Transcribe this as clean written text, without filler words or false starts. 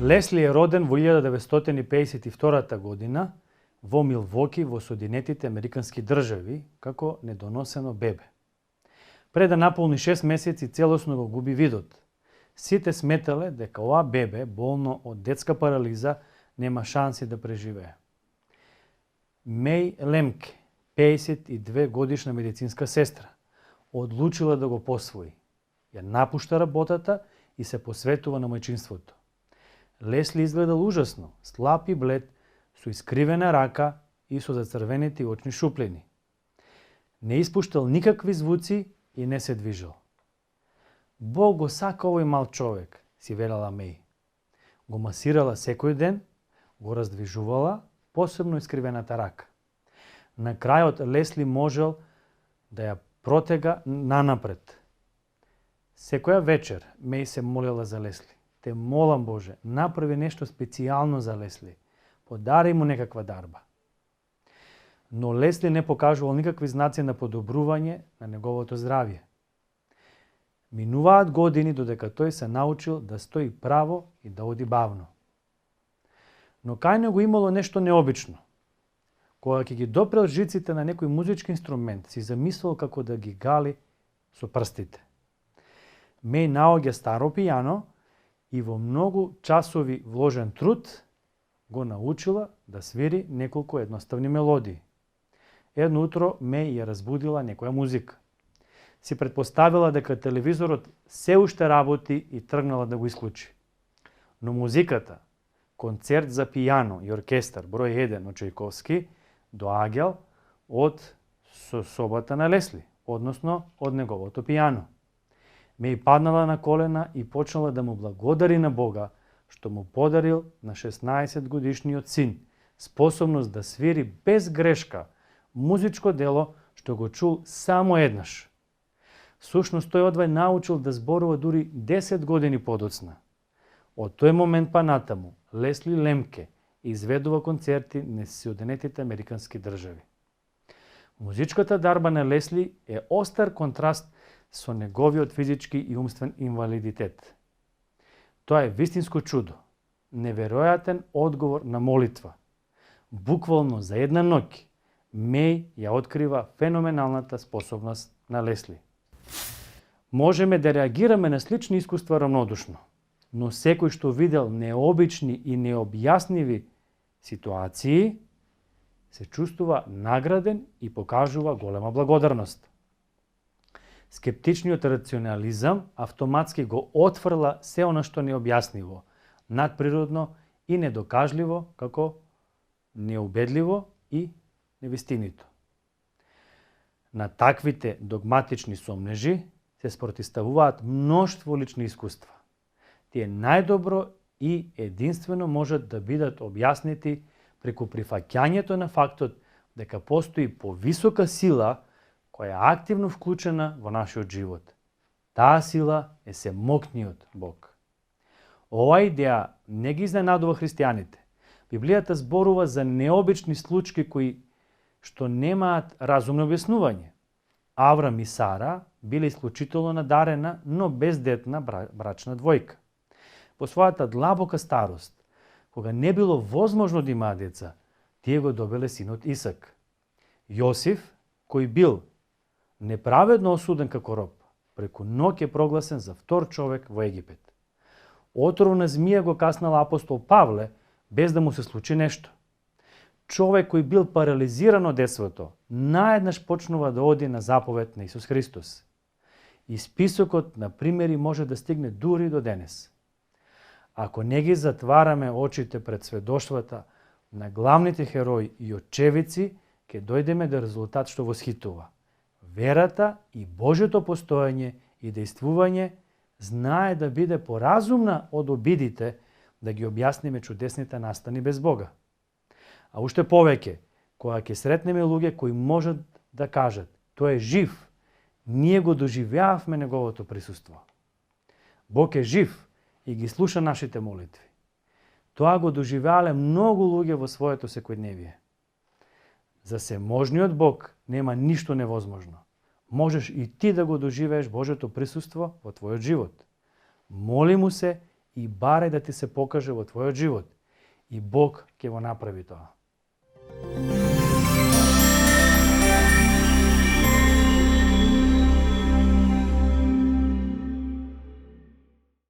Лесли е роден во 1952 година во Милвоки во Соединетите Американски држави како недоносено бебе. Пред да наполни 6 месеци целосно го губи видот. Сите сметале дека ова бебе, болно од детска парализа, нема шанси да преживее. Меј Лемке, 52 годишна медицинска сестра, одлучила да го посвои. Ја напушта работата и се посветува на мајчинството. Лесли изгледал ужасно, слаб и блед, со искривена рака и со зацрвенети очни шуплени. Не испуштал никакви звуци и не се движал. Бог го сака овој мал човек, си велела Меј. Го масирала секој ден, го раздвижувала, посебно искривената рака. На крајот Лесли можел да ја протега нанапред. Секоја вечер Меј се молела за Лесли. Те молам Боже, направи нешто специјално за Лесли. Подари му некаква дарба. Но Лесли не покажувал никакви знаци на подобрување на неговото здравје. Минуваат години додека тој се научил да стои право и да оди бавно. Но кај него имало нешто необично. Кога ќе ги допрел жиците на некој музички инструмент, си замислил како да ги гали со прстите. Меј наоѓа старо пијано и во многу часови вложен труд го научила да свири неколку едноставни мелодии. Едно утро Меј ја разбудила некоја музика. Си претпоставила дека телевизорот се уште работи и тргнала да го исклучи. Но музиката, концерт за пијано и оркестар број 1 од Чајковски, доаѓал од собата на Лесли, односно од неговото пијано. Меј паднала на колена и почнала да му благодари на Бога што му подарил на 16 годишниот син способност да свири без грешка музичко дело што го чул само еднаш. Сушност тој одвај научил да зборува дури 10 години подоцна. Од тој момент па натаму Лесли Лемке изведува концерти низ Соединетите Американски држави. Музичката дарба на Лесли е остар контраст со неговиот физички и умствен инвалидитет. Тоа е вистинско чудо, неверојатен одговор на молитва. Буквално за една ноќ Меј ја открива феноменалната способност на Лесли. Можеме да реагираме на слични искуства рамнодушно, но секој што видел необични и необјасниви ситуации се чувствува награден и покажува голема благодарност. Скептичниот рационализам автоматски го отфрла се она што необјаснливо, надприродно и недокажливо како неубедливо и невистинито. На таквите догматични сомнежи се спротиставуваат мноштво лични искуства. Тие најдобро и единствено можат да бидат објаснети преку прифаќањето на фактот дека постои повисока сила која е активно вклучена во нашиот живот. Таа сила е семокниот Бог. Оваа идеја не ги изненадува христијаните. Библијата зборува за необични случаи кои што немаат разумно објаснување. Аврам и Сара биле исклучително надарена, но бездетна брачна двојка. Во својата длабока старост, кога не било возможно да имаат деца, тие го добиле синот Исак. Јосиф, кој бил неправедно осуден како роб, преку ноќ е прогласен за втор човек во Египет. Отровна змија го каснала апостол Павле без да му се случи нешто. Човек кој бил парализиран од детството, наеднаш почнува да оди на заповед на Исус Христос. И списокот на примери може да стигне дури до денес. Ако не ги затвараме очите пред сведоштвата на главните херои и очевици, ќе дојдеме до резултат што восхитува. Верата и Божјото постоење и дејствување знае да биде поразумна од обидите да ги објасниме чудесните настани без Бога. А уште повеќе, кога ќе сретнеме луѓе кои можат да кажат тој е жив, ние го доживеавме неговото присуство. Бог е жив и ги слуша нашите молитви. Тоа го доживеале многу луѓе во своето секојдневие. За seможниот Бог нема ништо невозможно. Можеш и ти да го доживееш Божјото присуство во твојот живот. Моли му се и барај да ти се покаже во твојот живот. И Бог ќе го направи тоа.